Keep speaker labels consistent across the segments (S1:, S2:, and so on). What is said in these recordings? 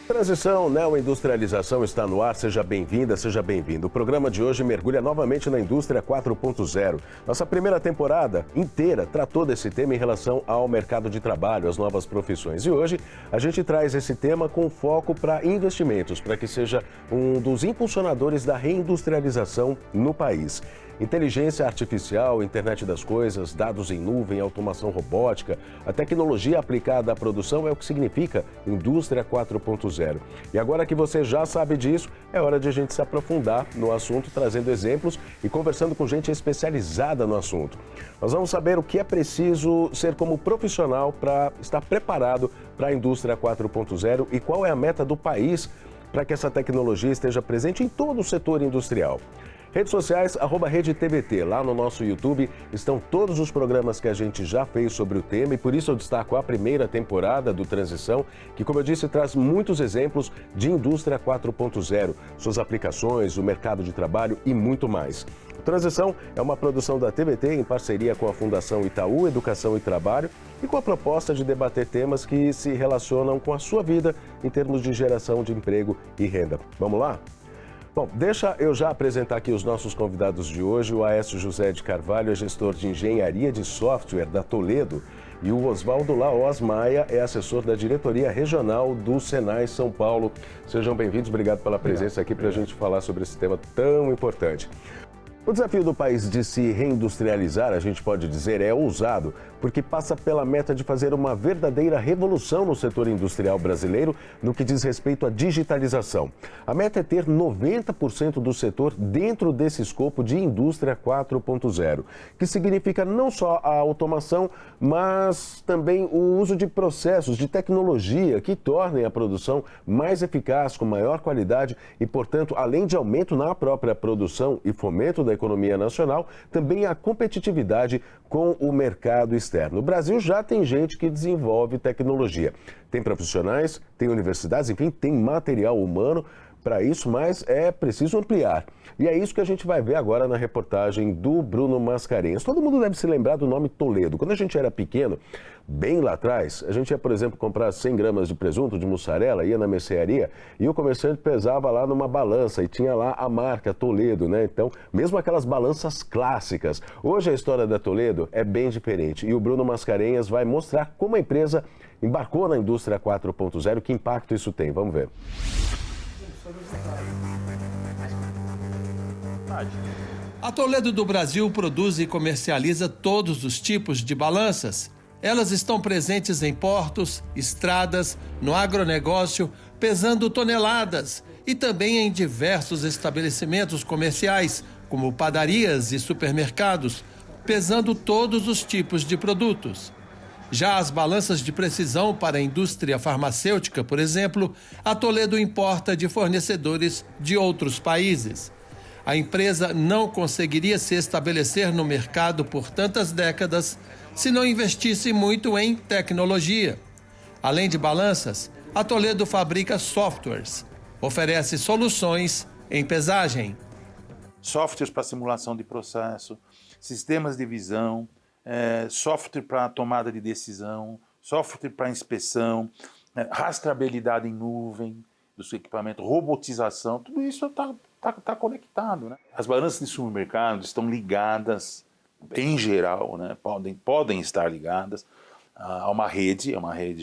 S1: Transição, neoindustrialização está no ar, seja bem-vinda, seja bem-vindo. O programa de hoje mergulha novamente na indústria 4.0. Nossa primeira temporada inteira tratou desse tema em relação ao mercado de trabalho, às novas profissões. E hoje a gente traz esse tema com foco para investimentos, para que seja um dos impulsionadores da reindustrialização no país. Inteligência artificial, internet das coisas, dados em nuvem, automação robótica, a tecnologia aplicada à produção é o que significa indústria 4.0. E agora que você já sabe disso, é hora de a gente se aprofundar no assunto, trazendo exemplos e conversando com gente especializada no assunto. Nós vamos saber o que é preciso ser como profissional para estar preparado para a indústria 4.0 e qual é a meta do país para que essa tecnologia esteja presente em todo o setor industrial. Redes sociais, @RedeTVT. Lá no nosso YouTube estão todos os programas que a gente já fez sobre o tema e por isso eu destaco a primeira temporada do Transição, que, como eu disse, traz muitos exemplos de indústria 4.0, suas aplicações, o mercado de trabalho e muito mais. O Transição é uma produção da TVT em parceria com a Fundação Itaú Educação e Trabalho e com a proposta de debater temas que se relacionam com a sua vida em termos de geração de emprego e renda. Vamos lá? Bom, deixa eu já apresentar aqui os nossos convidados de hoje. O Aécio José de Carvalho é gestor de engenharia de software da Toledo e o Oswaldo Laos Maia é assessor da diretoria regional do Senai São Paulo. Sejam bem-vindos, obrigado pela presença aqui para a gente falar sobre esse tema tão importante. O desafio do país de se reindustrializar, a gente pode dizer, é ousado, porque passa pela meta de fazer uma verdadeira revolução no setor industrial brasileiro no que diz respeito à digitalização. A meta é ter 90% do setor dentro desse escopo de indústria 4.0, que significa não só a automação, mas também o uso de processos de tecnologia que tornem a produção mais eficaz, com maior qualidade e, portanto, além de aumento na própria produção e fomento da economia nacional, também a competitividade com o mercado externo. O Brasil já tem gente que desenvolve tecnologia. Tem profissionais, tem universidades, enfim, tem material humano para isso, mas é preciso ampliar. E é isso que a gente vai ver agora na reportagem do Bruno Mascarenhas. Todo mundo deve se lembrar do nome Toledo. Quando a gente era pequeno, bem lá atrás, a gente ia, por exemplo, comprar 100 gramas de presunto, de mussarela, ia na mercearia e o comerciante pesava lá numa balança e tinha lá a marca Toledo, né? Então, mesmo aquelas balanças clássicas. Hoje a história da Toledo é bem diferente e o Bruno Mascarenhas vai mostrar como a empresa embarcou na indústria 4.0, que impacto isso tem. Vamos ver.
S2: A Toledo do Brasil produz e comercializa todos os tipos de balanças. Elas estão presentes em portos, estradas, no agronegócio, pesando toneladas e também em diversos estabelecimentos comerciais, como padarias e supermercados, pesando todos os tipos de produtos. Já as balanças de precisão para a indústria farmacêutica, por exemplo, a Toledo importa de fornecedores de outros países. A empresa não conseguiria se estabelecer no mercado por tantas décadas se não investisse muito em tecnologia. Além de balanças, a Toledo fabrica softwares, oferece soluções em pesagem.
S3: Softwares para simulação de processo, sistemas de visão, software para tomada de decisão, software para inspeção, rastreabilidade em nuvem do seu equipamento, robotização, tudo isso está conectado, né? As balanças de supermercado estão ligadas, em geral, né? podem estar ligadas a uma rede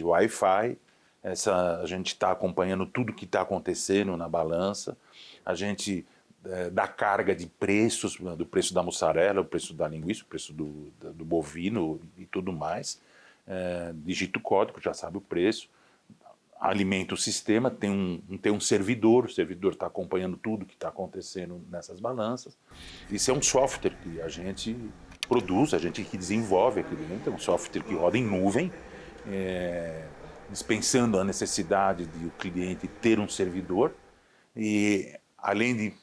S3: Wi-Fi. A gente está acompanhando tudo que está acontecendo na balança, a gente da carga de preços, do preço da mussarela, o preço da linguiça, o preço do bovino e tudo mais. Digita o código, já sabe o preço, alimenta o sistema, tem um servidor, o servidor está acompanhando tudo que está acontecendo nessas balanças. Isso é um software que a gente produz, a gente que desenvolve aqui dentro, é um software que roda em nuvem, dispensando a necessidade de o cliente ter um servidor e, além de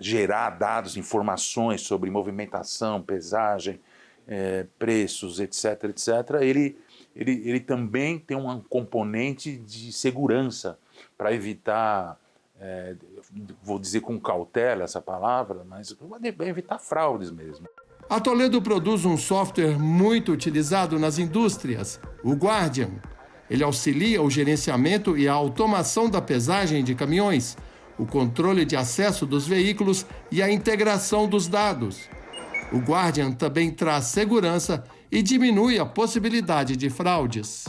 S3: gerar dados, informações sobre movimentação, pesagem, preços, etc., ele também tem um componente de segurança para evitar, vou dizer com cautela essa palavra, mas evitar fraudes mesmo.
S2: A Toledo produz um software muito utilizado nas indústrias, o Guardian. Ele auxilia o gerenciamento e a automação da pesagem de caminhões, o controle de acesso dos veículos e a integração dos dados. O Guardian também traz segurança e diminui a possibilidade de fraudes.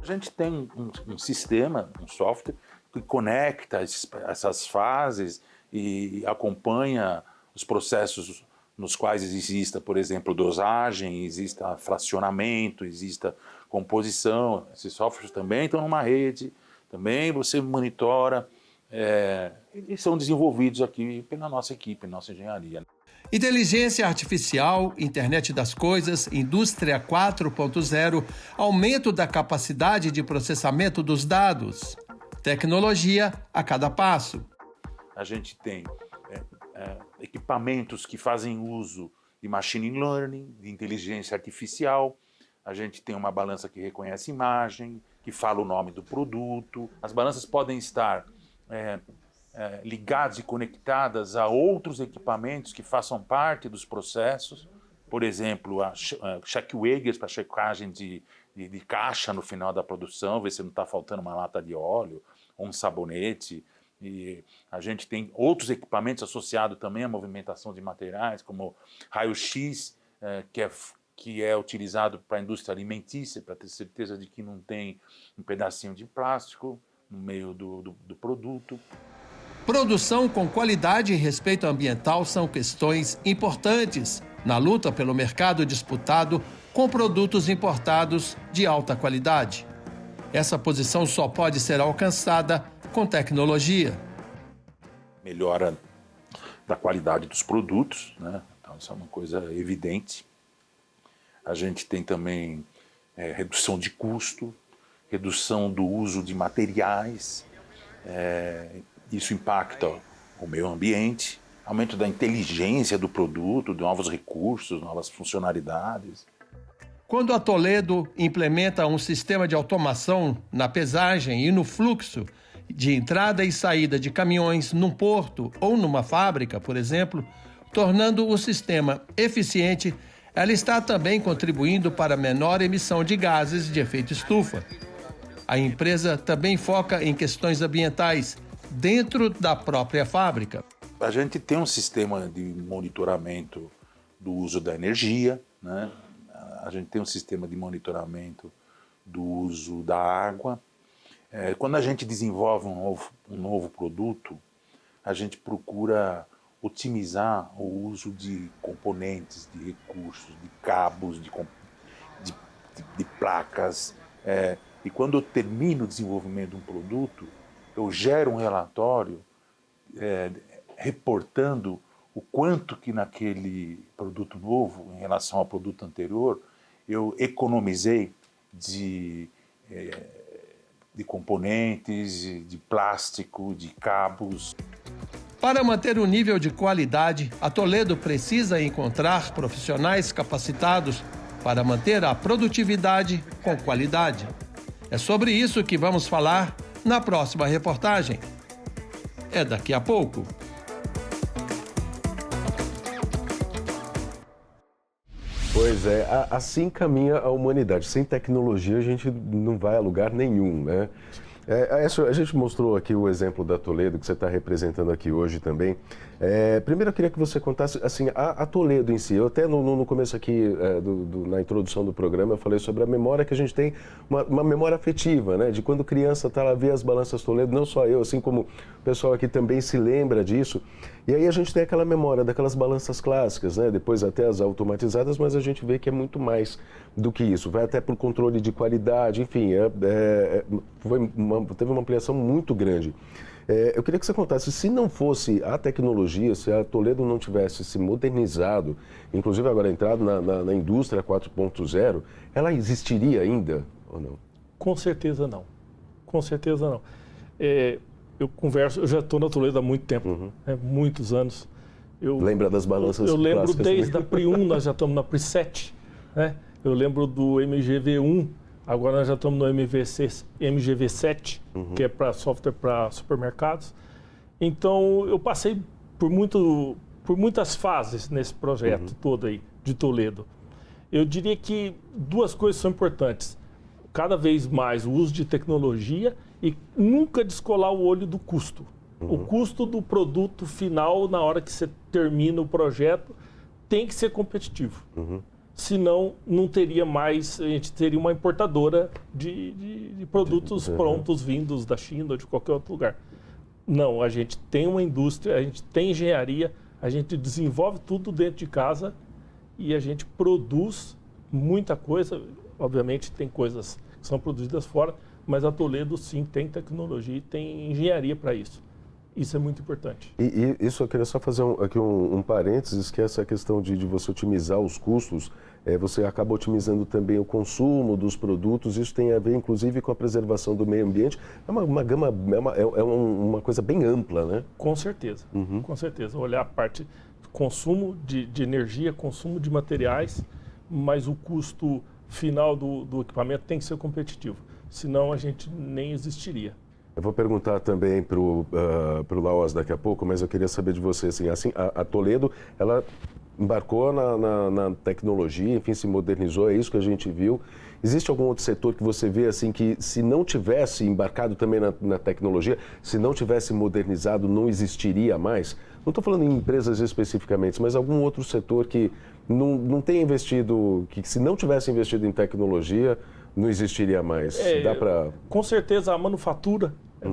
S3: A gente tem um sistema, um software, que conecta essas fases e acompanha os processos nos quais exista, por exemplo, dosagem, exista fracionamento, exista composição. Esses softwares também estão numa rede, também você monitora, e são desenvolvidos aqui pela nossa equipe, nossa engenharia.
S2: Inteligência artificial, internet das coisas, indústria 4.0, aumento da capacidade de processamento dos dados, tecnologia a cada passo.
S3: A gente tem equipamentos que fazem uso de machine learning, de inteligência artificial. A gente tem uma balança que reconhece imagem, que fala o nome do produto. As balanças podem estar ligadas e conectadas a outros equipamentos que façam parte dos processos. Por exemplo, a checkweighers para checagem de caixa no final da produção, ver se não está faltando uma lata de óleo ou um sabonete. E a gente tem outros equipamentos associados também à movimentação de materiais, como raio-x, que é utilizado para a indústria alimentícia, para ter certeza de que não tem um pedacinho de plástico no meio do produto.
S2: Produção com qualidade e respeito ambiental são questões importantes na luta pelo mercado disputado com produtos importados de alta qualidade. Essa posição só pode ser alcançada com tecnologia.
S3: Melhora da qualidade dos produtos, né? Então, isso é uma coisa evidente. A gente tem também redução de custo, redução do uso de materiais, isso impacta o meio ambiente, aumento da inteligência do produto, de novos recursos, novas funcionalidades.
S2: Quando a Toledo implementa um sistema de automação na pesagem e no fluxo de entrada e saída de caminhões num porto ou numa fábrica, por exemplo, tornando o sistema eficiente, ela está também contribuindo para menor emissão de gases de efeito estufa. A empresa também foca em questões ambientais dentro da própria fábrica.
S3: A gente tem um sistema de monitoramento do uso da energia, né? A gente tem um sistema de monitoramento do uso da água. Quando a gente desenvolve um novo produto, a gente procura otimizar o uso de componentes, de recursos, de cabos, de placas. E quando eu termino o desenvolvimento de um produto, eu gero um relatório reportando o quanto que naquele produto novo, em relação ao produto anterior, eu economizei de componentes, de plástico, de cabos.
S2: Para manter o nível de qualidade, a Toledo precisa encontrar profissionais capacitados para manter a produtividade com qualidade. É sobre isso que vamos falar na próxima reportagem. É daqui a pouco.
S1: Pois é, assim caminha a humanidade. Sem tecnologia a gente não vai a lugar nenhum, né? A gente mostrou aqui o exemplo da Toledo, que você está representando aqui hoje também. Primeiro eu queria que você contasse, assim, a Toledo em si. Eu até no começo aqui, na introdução do programa, eu falei sobre a memória que a gente tem, uma memória afetiva, né? De quando criança está lá, vê as balanças Toledo, não só eu, assim como o pessoal aqui também se lembra disso. E aí a gente tem aquela memória daquelas balanças clássicas, né? Depois até as automatizadas, mas a gente vê que é muito mais do que isso. Vai até por controle de qualidade, enfim, teve uma ampliação muito grande. Eu queria que você contasse, se não fosse a tecnologia, se a Toledo não tivesse se modernizado, inclusive agora entrado na indústria 4.0, ela existiria ainda ou não?
S4: Com certeza não. Com certeza não. Eu já estou na Toledo há muito tempo, muitos anos.
S1: Lembra das balanças
S4: Eu lembro
S1: clássicas,
S4: desde
S1: né?
S4: a Pri 1, nós já estamos na Pri 7, né? Eu lembro do MGV1, agora nós já estamos no MGV7, que é para software para supermercados. Então, eu passei por muitas fases nesse projeto todo aí, de Toledo. Eu diria que duas coisas são importantes. cada vez mais o uso de tecnologia e nunca descolar o olho do custo. O custo do produto final, na hora que você termina o projeto, tem que ser competitivo. Senão, não teria mais, a gente teria uma importadora de produtos prontos vindos da China ou de qualquer outro lugar. Não, a gente tem uma indústria, a gente tem engenharia, a gente desenvolve tudo dentro de casa e a gente produz muita coisa. Obviamente, tem coisas que são produzidas fora, mas a Toledo, sim, tem tecnologia e tem engenharia para isso. Isso é muito importante.
S1: E isso eu queria só fazer aqui um parênteses, que é essa questão de você otimizar os custos, você acaba otimizando também o consumo dos produtos, isso tem a ver inclusive com a preservação do meio ambiente, é uma gama, uma coisa bem ampla, né?
S4: Com certeza, com certeza. Olhar a parte do consumo de energia, consumo de materiais, mas o custo final do equipamento tem que ser competitivo, senão a gente nem existiria.
S1: Eu vou perguntar também para o Laos daqui a pouco, mas eu queria saber de você, assim a Toledo, ela embarcou na tecnologia, enfim, se modernizou, é isso que a gente viu. Existe algum outro setor que você vê, assim, que se não tivesse embarcado também na tecnologia, se não tivesse modernizado, não existiria mais? Não estou falando em empresas especificamente, mas algum outro setor que não tem investido, que se não tivesse investido em tecnologia, não existiria mais?
S4: Com certeza a manufatura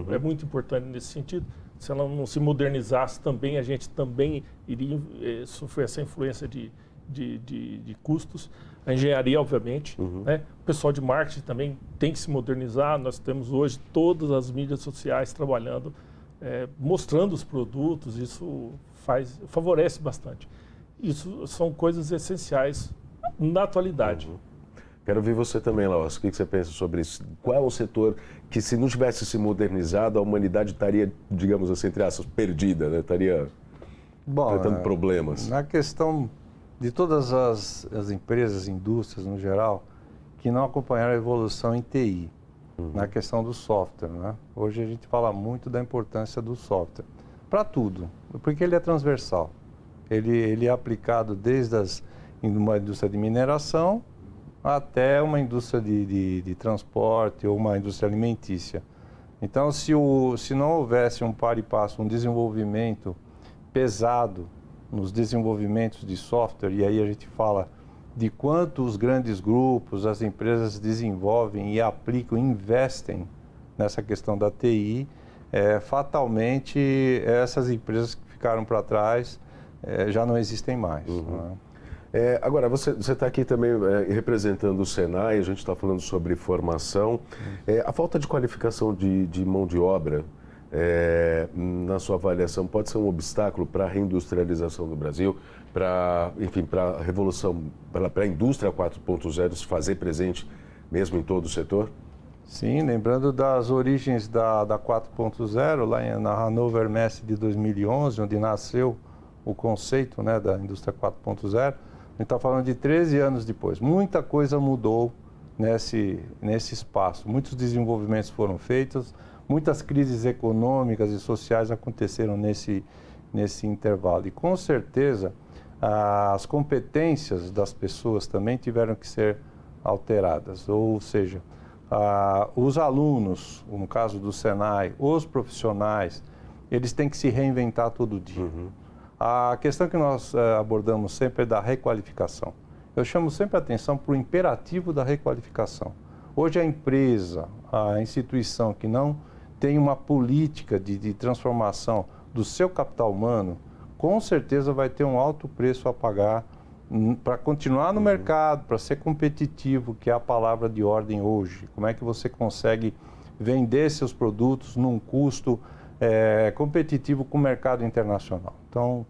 S4: é muito importante nesse sentido. Se ela não se modernizasse também, a gente também iria sofrer essa influência de custos. A engenharia, obviamente, né? O pessoal de marketing também tem que se modernizar. Nós temos hoje todas as mídias sociais trabalhando, mostrando os produtos, isso favorece bastante. Isso são coisas essenciais na atualidade.
S1: Quero ouvir você também, Laos. O que você pensa sobre isso? Qual é o setor que, se não tivesse se modernizado, a humanidade estaria, digamos assim, entre aspas, perdida, né? Estaria enfrentando problemas?
S5: Na questão de todas as empresas, indústrias no geral, que não acompanharam a evolução em TI, na questão do software, né? Hoje a gente fala muito da importância do software para tudo, porque ele é transversal. Ele é aplicado desde uma indústria de mineração até uma indústria de transporte ou uma indústria alimentícia. Então, se não houvesse um par e passo, um desenvolvimento pesado nos desenvolvimentos de software, e aí a gente fala de quanto os grandes grupos, as empresas desenvolvem e aplicam, investem nessa questão da TI, fatalmente essas empresas que ficaram para trás já não existem mais. Né?
S1: Agora, você está aqui também representando o Senai, a gente está falando sobre formação. A falta de qualificação de mão de obra, na sua avaliação, pode ser um obstáculo para a reindustrialização do Brasil, para a revolução, para a indústria 4.0 se fazer presente mesmo em todo o setor?
S5: Sim, lembrando das origens da 4.0, lá na Hannover Messe de 2011, onde nasceu o conceito, né, da indústria 4.0, a gente está falando de 13 anos depois. Muita coisa mudou nesse espaço, muitos desenvolvimentos foram feitos, muitas crises econômicas e sociais aconteceram nesse intervalo. E com certeza as competências das pessoas também tiveram que ser alteradas, ou seja, os alunos, no caso do Senai, os profissionais, eles têm que se reinventar todo dia. A questão que nós abordamos sempre é da requalificação. Eu chamo sempre a atenção para o imperativo da requalificação. Hoje a empresa, a instituição que não tem uma política de transformação do seu capital humano, com certeza vai ter um alto preço a pagar para continuar no mercado, para ser competitivo, que é a palavra de ordem hoje. Como é que você consegue vender seus produtos num custo competitivo com o mercado internacional? Então,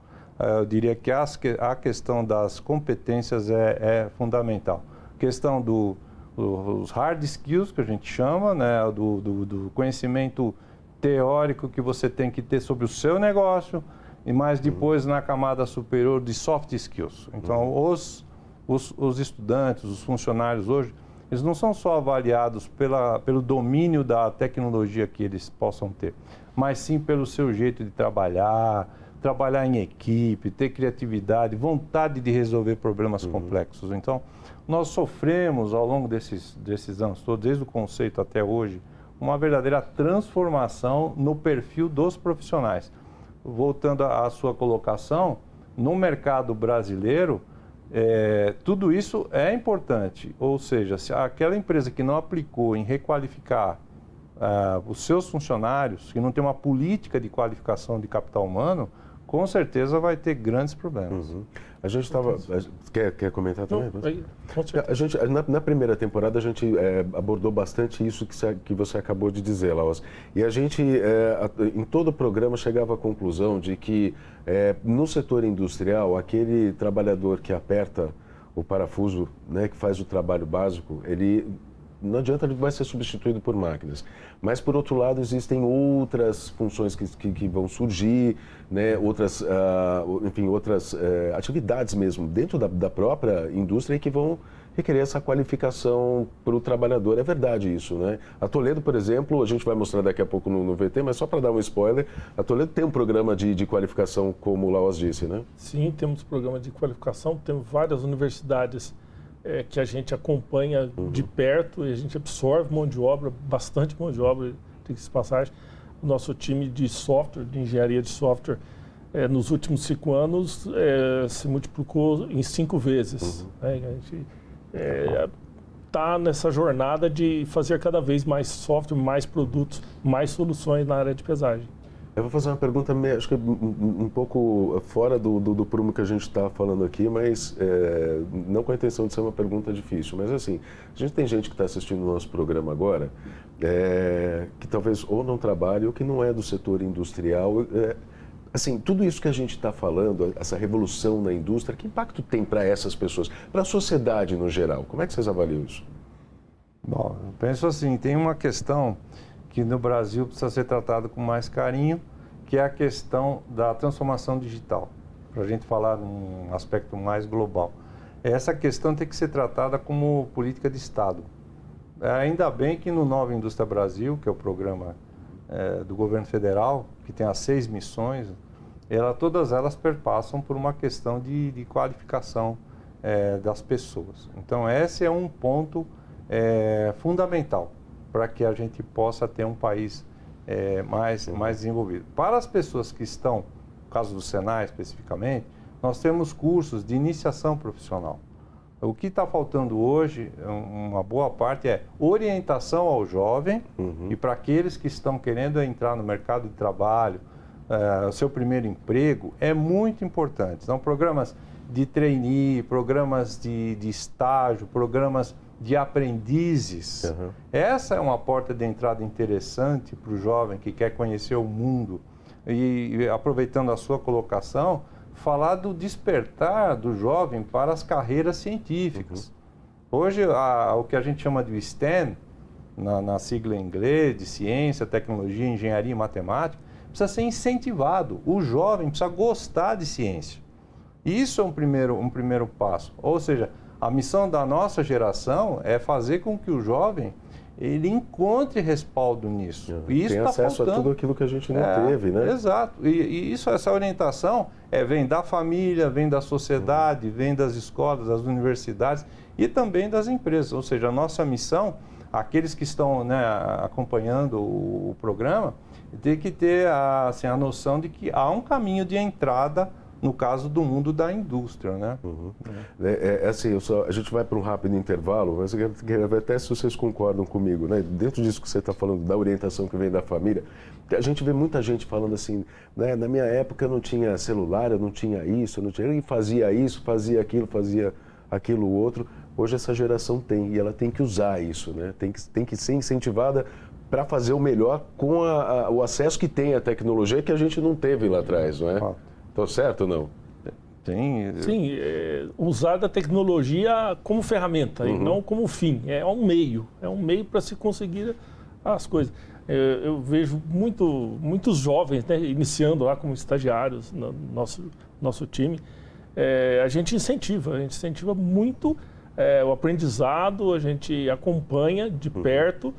S5: eu diria que a questão das competências é fundamental. A questão dos hard skills, que a gente chama, né, do conhecimento teórico que você tem que ter sobre o seu negócio, e mais depois na camada superior de soft skills. Então, os estudantes, os funcionários hoje, eles não são só avaliados pelo domínio da tecnologia que eles possam ter, mas sim pelo seu jeito de trabalhar em equipe, ter criatividade, vontade de resolver problemas complexos. Então, nós sofremos ao longo desses anos todos, desde o conceito até hoje, uma verdadeira transformação no perfil dos profissionais. Voltando à sua colocação, no mercado brasileiro, tudo isso é importante. Ou seja, se aquela empresa que não aplicou em requalificar os seus funcionários, que não tem uma política de qualificação de capital humano, com certeza vai ter grandes problemas.
S1: Uhum. A gente estava... Quer comentar também?
S4: Não,
S1: a gente, na primeira temporada a gente abordou bastante isso que você acabou de dizer, Laos. E a gente, em todo o programa, chegava à conclusão de que no setor industrial, aquele trabalhador que aperta o parafuso, né, que faz o trabalho básico, ele... Não adianta, ele vai ser substituído por máquinas. Mas, por outro lado, existem outras funções que vão surgir, né? Outras atividades mesmo dentro da própria indústria que vão requerer essa qualificação para o trabalhador. É verdade isso, né? A Toledo, por exemplo, a gente vai mostrar daqui a pouco no VT, mas só para dar um spoiler, a Toledo tem um programa de qualificação, como o Laos disse, né?
S4: Sim, temos programa de qualificação, temos várias universidades que a gente acompanha de perto e a gente absorve mão de obra, bastante mão de obra, tem que se passagem. O nosso time de software, de engenharia de software, nos últimos 5 anos se multiplicou em 5 vezes. A gente está nessa jornada de fazer cada vez mais software, mais produtos, mais soluções na área de pesagem.
S1: Eu vou fazer uma pergunta, acho que um pouco fora do prumo que a gente está falando aqui, mas não com a intenção de ser uma pergunta difícil. Mas assim, a gente tem gente que está assistindo o nosso programa agora, que talvez ou não trabalhe ou que não é do setor industrial. Assim, tudo isso que a gente está falando, essa revolução na indústria, que impacto tem para essas pessoas, para a sociedade no geral? Como é que vocês avaliam isso?
S5: Bom, eu penso assim, tem uma questão que no Brasil precisa ser tratado com mais carinho, que é a questão da transformação digital, para a gente falar num aspecto mais global. Essa questão tem que ser tratada como política de Estado. Ainda bem que no Nova Indústria Brasil, que é o programa do governo federal, que tem as 6 missões, todas elas perpassam por uma questão de qualificação das pessoas. Então, esse é um ponto fundamental para que a gente possa ter um país mais desenvolvido. Para as pessoas que estão, no caso do Senai especificamente, nós temos cursos de iniciação profissional. O que está faltando hoje, uma boa parte, é orientação ao jovem e para aqueles que estão querendo entrar no mercado de trabalho, o seu primeiro emprego, é muito importante. São programas de trainee, programas de estágio, programas de aprendizes. Essa é uma porta de entrada interessante para o jovem que quer conhecer o mundo. E aproveitando a sua colocação, falar do despertar do jovem para as carreiras científicas. Hoje, o que a gente chama de STEM, na sigla em inglês, de ciência, tecnologia, engenharia e matemática, precisa ser incentivado. O jovem precisa gostar de ciência. Isso é um primeiro passo. Ou seja, a missão da nossa geração é fazer com que o jovem ele encontre respaldo nisso. E isso
S1: tem acesso a tudo aquilo que a gente não teve, né?
S5: Exato. E essa orientação vem da família, vem da sociedade, vem das escolas, das universidades e também das empresas. Ou seja, a nossa missão, aqueles que estão acompanhando o programa, tem que ter a noção de que há um caminho de entrada no caso do mundo da indústria, né?
S1: Assim, a gente vai para um rápido intervalo, mas eu quero ver até se vocês concordam comigo, né? Dentro disso que você está falando, da orientação que vem da família, a gente vê muita gente falando assim, né? Na minha época eu não tinha celular, eu não tinha isso, eu não tinha... E fazia isso, fazia aquilo outro. Hoje essa geração tem, e ela tem que usar isso, né? Tem que ser incentivada para fazer o melhor com o acesso que tem à tecnologia que a gente não teve lá atrás, não é? Estou certo ou não?
S4: Sim, usar a tecnologia como ferramenta e não como fim. É um meio para se conseguir as coisas. Eu vejo muitos jovens, né, iniciando lá como estagiários no nosso time. A gente incentiva muito o aprendizado, a gente acompanha de perto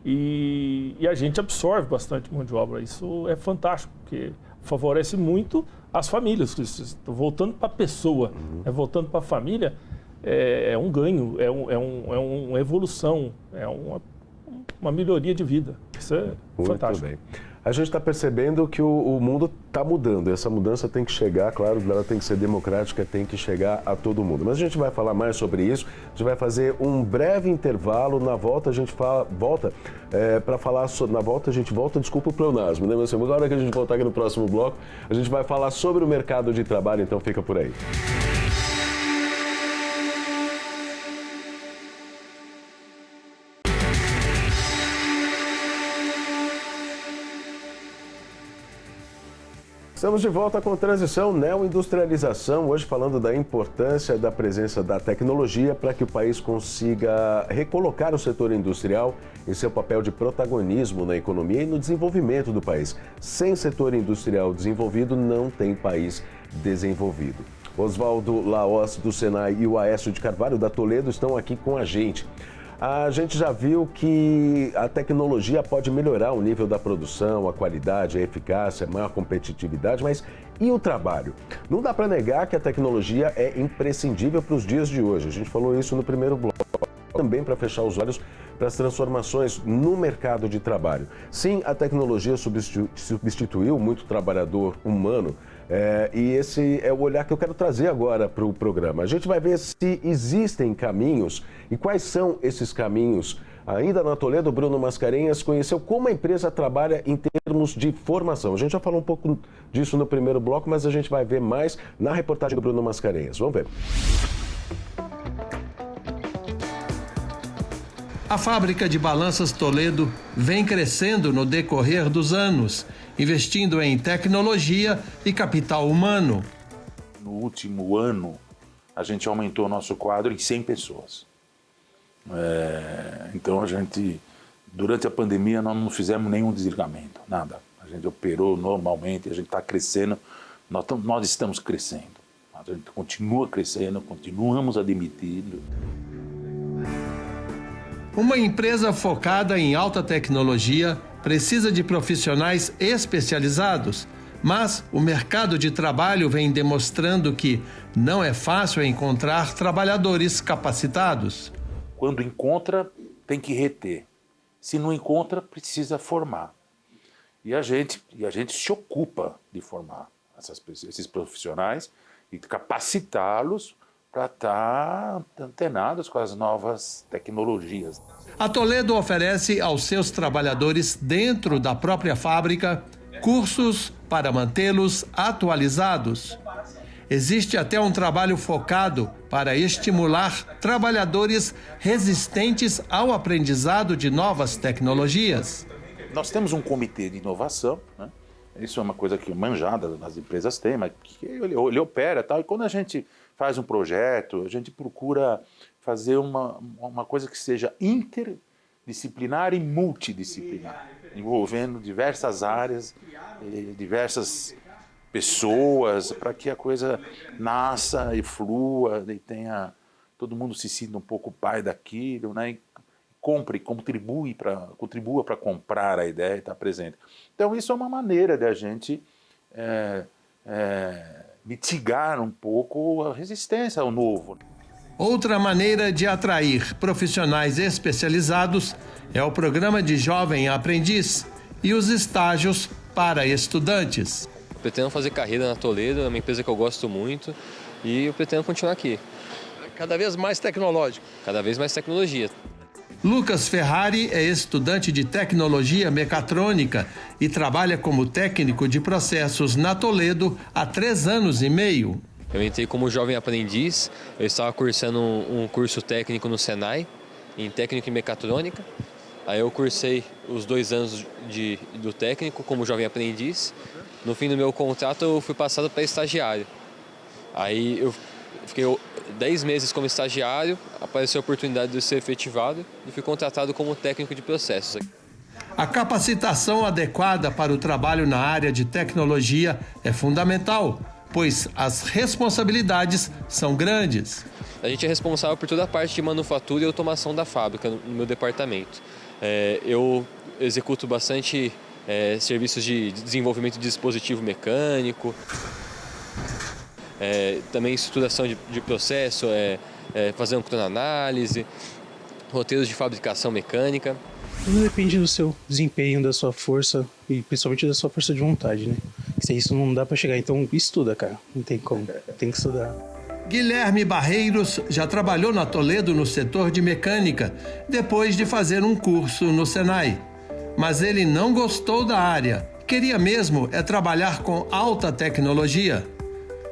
S4: e a gente absorve bastante mão de obra. Isso é fantástico, porque favorece muito as famílias. Voltando para a pessoa, voltando para a família, é um ganho, é uma evolução, é uma melhoria de vida. Isso é fantástico.
S1: Muito bem. A gente está percebendo que o mundo está mudando. Essa mudança tem que chegar, claro, ela tem que ser democrática, tem que chegar a todo mundo. Mas a gente vai falar mais sobre isso. A gente vai fazer um breve intervalo. Na volta a gente volta para falar. Na volta a gente volta, desculpa o pleonasmo, né? Mas agora que a gente voltar aqui no próximo bloco, a gente vai falar sobre o mercado de trabalho. Então fica por aí. Estamos de volta com Transição Neoindustrialização, hoje falando da importância da presença da tecnologia para que o país consiga recolocar o setor industrial em seu papel de protagonismo na economia e no desenvolvimento do país. Sem setor industrial desenvolvido, não tem país desenvolvido. Oswaldo Laos, do Senai, e o Aécio de Carvalho, da Toledo, estão aqui com a gente. A gente já viu que a tecnologia pode melhorar o nível da produção, a qualidade, a eficácia, a maior competitividade, mas e o trabalho? Não dá para negar que a tecnologia é imprescindível para os dias de hoje. A gente falou isso no primeiro bloco. Também para fechar os olhos para as transformações no mercado de trabalho. Sim, a tecnologia substituiu muito trabalhador humano, e esse é o olhar que eu quero trazer agora para o programa. A gente vai ver se existem caminhos e quais são esses caminhos. Ainda na Toledo, Bruno Mascarenhas conheceu como a empresa trabalha em termos de formação. A gente já falou um pouco disso no primeiro bloco, mas a gente vai ver mais na reportagem do Bruno Mascarenhas. Vamos ver.
S2: A fábrica de balanças Toledo vem crescendo no decorrer dos anos, investindo em tecnologia e capital humano.
S3: No último ano, a gente aumentou o nosso quadro em 100 pessoas. Então, durante a pandemia, nós não fizemos nenhum desligamento, nada. A gente operou normalmente, a gente está crescendo, nós estamos crescendo. A gente continua crescendo, continuamos admitindo.
S2: Uma empresa focada em alta tecnologia precisa de profissionais especializados, mas o mercado de trabalho vem demonstrando que não é fácil encontrar trabalhadores capacitados.
S3: Quando encontra, tem que reter. Se não encontra, precisa formar. E a gente se ocupa de formar esses profissionais e capacitá-los para estar antenados com as novas tecnologias.
S2: A Toledo oferece aos seus trabalhadores dentro da própria fábrica cursos para mantê-los atualizados. Existe até um trabalho focado para estimular trabalhadores resistentes ao aprendizado de novas tecnologias.
S3: Nós temos um comitê de inovação, né? Isso é uma coisa que manjada as empresas têm, mas que ele opera e tal. E quando a gente faz um projeto, a gente procura fazer uma coisa que seja interdisciplinar e multidisciplinar, envolvendo diversas áreas, diversas pessoas, para que a coisa nasça e flua e todo mundo se sinta um pouco pai daquilo, né? E contribua para comprar a ideia e estar presente. Então isso é uma maneira de a gente mitigar um pouco a resistência ao novo.
S2: Outra maneira de atrair profissionais especializados é o programa de Jovem Aprendiz e os estágios para estudantes.
S6: Pretendo fazer carreira na Toledo, é uma empresa que eu gosto muito e eu pretendo continuar aqui.
S2: Cada vez mais tecnológico.
S6: Cada vez mais tecnologia.
S2: Lucas Ferrari é estudante de tecnologia mecatrônica e trabalha como técnico de processos na Toledo há 3 anos e meio.
S6: Eu entrei como jovem aprendiz, eu estava cursando um curso técnico no Senai, em técnico em mecatrônica. Aí eu cursei os 2 anos do técnico como jovem aprendiz. No fim do meu contrato eu fui passado para estagiário. Aí eu fiquei 10 meses como estagiário, apareceu a oportunidade de eu ser efetivado e fui contratado como técnico de processos.
S2: A capacitação adequada para o trabalho na área de tecnologia é fundamental, pois as responsabilidades são grandes.
S6: A gente é responsável por toda a parte de manufatura e automação da fábrica no meu departamento. Eu executo bastante serviços de desenvolvimento de dispositivo mecânico, também estruturação de processo, fazendo cronoanálise, roteiros de fabricação mecânica.
S7: Tudo depende do seu desempenho, da sua força e principalmente da sua força de vontade, né? Sem isso não dá para chegar, então estuda, cara, não tem como, tem que estudar.
S2: Guilherme Barreiros já trabalhou na Toledo no setor de mecânica, depois de fazer um curso no Senai. Mas ele não gostou da área, queria mesmo trabalhar com alta tecnologia.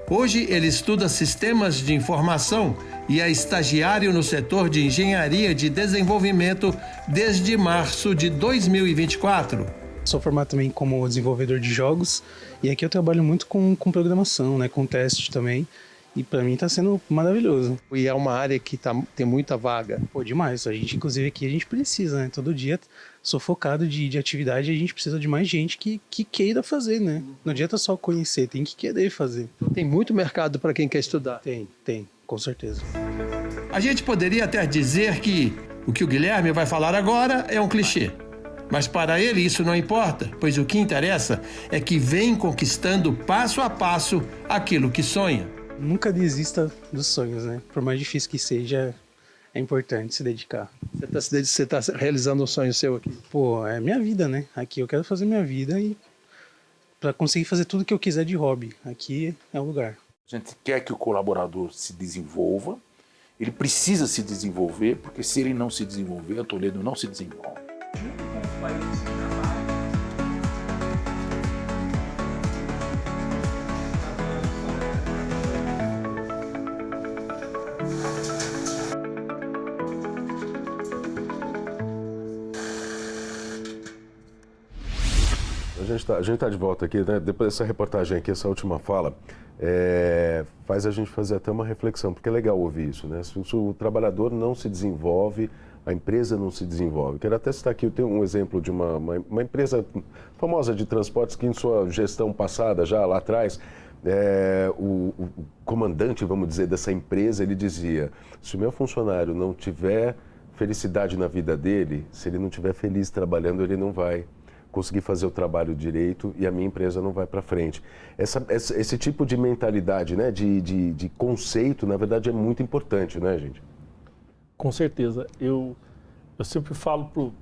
S2: Hoje ele estuda sistemas de informação e é estagiário no setor de engenharia de desenvolvimento desde março de 2024.
S7: Sou formado também como desenvolvedor de jogos e aqui eu trabalho muito com programação, né, com teste também. E para mim está sendo maravilhoso.
S8: E é uma área que tem muita vaga.
S7: Pô, demais. A gente, inclusive aqui, a gente precisa, né? Todo dia, sufocado de atividade, a gente precisa de mais gente que queira fazer, né? Não adianta só conhecer, tem que querer fazer.
S8: Tem muito mercado para quem quer estudar.
S7: Tem, com certeza.
S2: A gente poderia até dizer que o que o Guilherme vai falar agora é um clichê. Mas para ele isso não importa, pois o que interessa é que vem conquistando passo a passo aquilo que sonha.
S7: Nunca desista dos sonhos, né? Por mais difícil que seja, é importante se dedicar.
S8: Você tá realizando um sonho seu aqui?
S7: Pô, é minha vida, né? Aqui eu quero fazer minha vida e para conseguir fazer tudo que eu quiser de hobby. Aqui é o lugar.
S3: A gente quer que o colaborador se desenvolva, ele precisa se desenvolver, porque se ele não se desenvolver, a Toledo não se desenvolve.
S1: A gente está de volta aqui, né? Depois dessa reportagem aqui, essa última fala, faz a gente fazer até uma reflexão, porque é legal ouvir isso, né? Se o trabalhador não se desenvolve, a empresa não se desenvolve. Quero até citar aqui, eu tenho um exemplo de uma empresa famosa de transportes que em sua gestão passada, já lá atrás, o comandante, vamos dizer, dessa empresa, ele dizia, se o meu funcionário não tiver felicidade na vida dele, se ele não estiver feliz trabalhando, ele não vai conseguir fazer o trabalho direito e a minha empresa não vai para frente. Esse tipo de mentalidade, né, de conceito, na verdade, é muito importante, né, gente?
S4: Com certeza. Eu sempre falo para o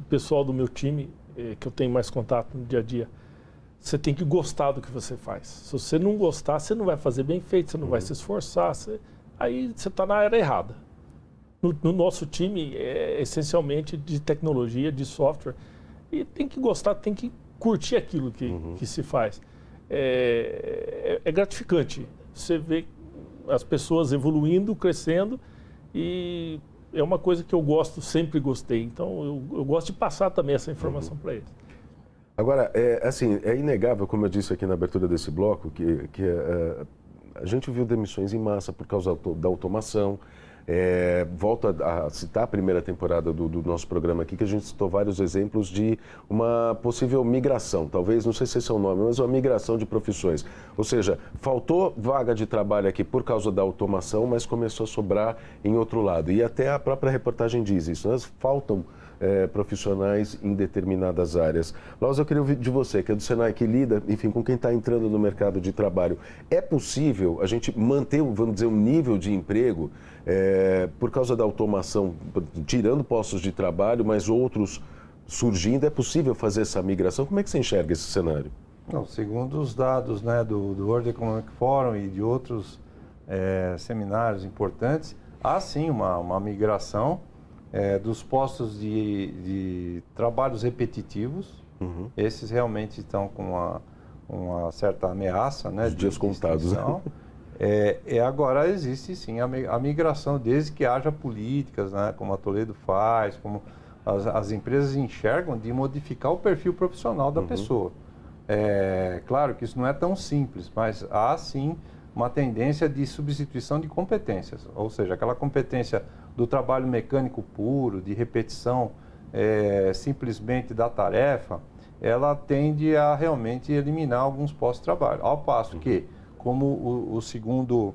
S4: pessoal do meu time, que eu tenho mais contato no dia a dia, você tem que gostar do que você faz. Se você não gostar, você não vai fazer bem feito, você não vai se esforçar, aí você está na área errada. No nosso time, é essencialmente de tecnologia, de software, e tem que gostar, tem que curtir aquilo que se faz. É gratificante. Você vê as pessoas evoluindo, crescendo, e é uma coisa que eu gosto, sempre gostei. Então, eu gosto de passar também essa informação para eles.
S1: Agora, é inegável, como eu disse aqui na abertura desse bloco, que a gente viu demissões em massa por causa da automação. Volto a citar a primeira temporada do nosso programa aqui, que a gente citou vários exemplos de uma possível migração, talvez, não sei se esse é o nome, mas uma migração de profissões. Ou seja, faltou vaga de trabalho aqui por causa da automação, mas começou a sobrar em outro lado. E até a própria reportagem diz isso, né? Faltam profissionais em determinadas áreas. Laus, eu queria ouvir de você, que é do Senai, que lida, enfim, com quem está entrando no mercado de trabalho. É possível a gente manter, vamos dizer, um nível de emprego por causa da automação, tirando postos de trabalho, mas outros surgindo? É possível fazer essa migração? Como é que você enxerga esse cenário?
S5: Não, segundo os dados, né, do World Economic Forum e de outros seminários importantes, há sim uma migração dos postos de trabalhos repetitivos. Esses realmente estão com uma certa ameaça, né?
S1: Os dias contados.
S5: Agora existe sim a migração, desde que haja políticas, né, como a Toledo faz, como as empresas enxergam, de modificar o perfil profissional da pessoa. Claro que isso não é tão simples, mas há sim uma tendência de substituição de competências, ou seja, aquela competência do trabalho mecânico puro, de repetição simplesmente da tarefa, ela tende a realmente eliminar alguns postos de trabalho. Ao passo que, como o segundo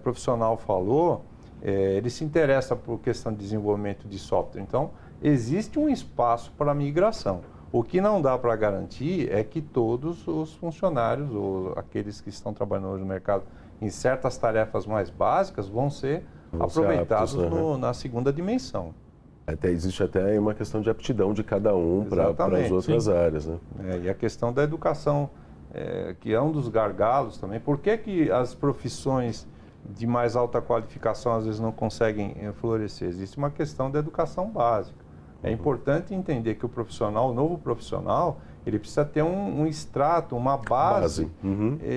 S5: profissional falou, ele se interessa por questão de desenvolvimento de software. Então, existe um espaço para migração. O que não dá para garantir é que todos os funcionários, ou aqueles que estão trabalhando hoje no mercado em certas tarefas mais básicas, vão ser aproveitados
S1: aptos, né?
S5: na segunda dimensão.
S1: Existe até uma questão de aptidão de cada um para as outras áreas, né?
S5: E a questão da educação, que é um dos gargalos também. Por que as profissões de mais alta qualificação às vezes não conseguem florescer? Existe uma questão da educação básica. É importante entender que o novo profissional, ele precisa ter um extrato, uma base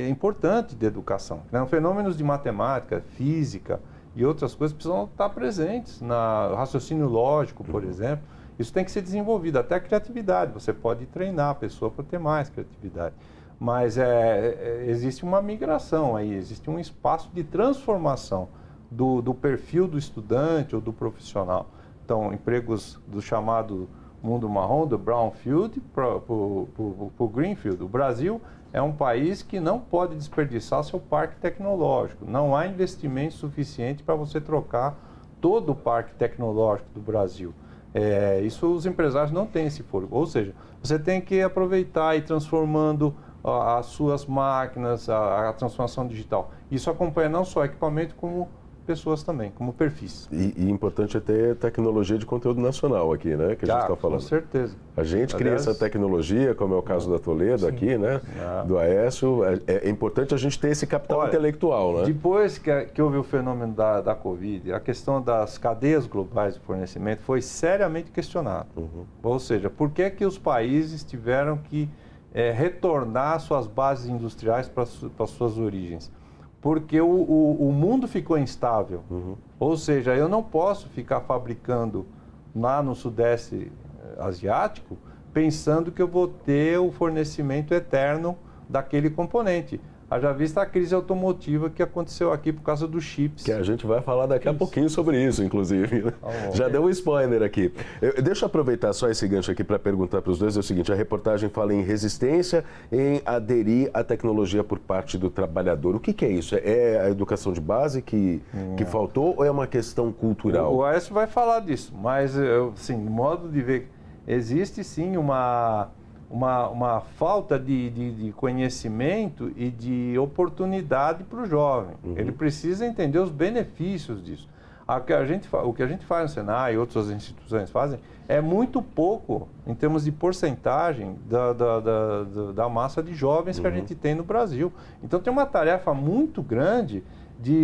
S5: importante de educação. Né? Fenômenos de matemática, física e outras coisas precisam estar presentes no raciocínio lógico, por exemplo. Isso tem que ser desenvolvido, até a criatividade. Você pode treinar a pessoa para ter mais criatividade. Mas existe uma migração aí, existe um espaço de transformação do perfil do estudante ou do profissional. Então, empregos do chamado mundo marrom, do brownfield para o greenfield. O Brasil é um país que não pode desperdiçar seu parque tecnológico. Não há investimento suficiente para você trocar todo o parque tecnológico do Brasil. Isso os empresários não têm esse fôlego. Ou seja, você tem que aproveitar e ir transformando as suas máquinas, a transformação digital. Isso acompanha não só equipamento, como pessoas também, como perfis.
S1: E importante é ter tecnologia de conteúdo nacional aqui, né? Que a gente está falando.
S5: Com certeza.
S1: A gente cria essa tecnologia, como é o caso da Toledo aqui, né? Do Aécio. É importante a gente ter esse capital intelectual, né?
S5: Depois que houve o fenômeno da Covid, a questão das cadeias globais de fornecimento foi seriamente questionada. Ou seja, por que os países tiveram que retornar suas bases industriais para suas origens? Porque o mundo ficou instável. Ou seja, eu não posso ficar fabricando lá no Sudeste Asiático pensando que eu vou ter o fornecimento eterno daquele componente. Haja vista a crise automotiva que aconteceu aqui por causa dos chips.
S1: Que a gente vai falar daqui a pouquinho sobre isso, inclusive. Né? Já deu um spoiler aqui. Deixa eu aproveitar só esse gancho aqui para perguntar para os dois. É o seguinte, a reportagem fala em resistência, em aderir à tecnologia por parte do trabalhador. O que é isso? É a educação de base que faltou ou é uma questão cultural?
S5: O Aécio vai falar disso, mas, assim, no modo de ver, existe sim uma falta de conhecimento e de oportunidade para o jovem. Ele precisa entender os benefícios disso. O que a gente faz no Senai e outras instituições fazem é muito pouco em termos de porcentagem da massa de jovens que a gente tem no Brasil. Então tem uma tarefa muito grande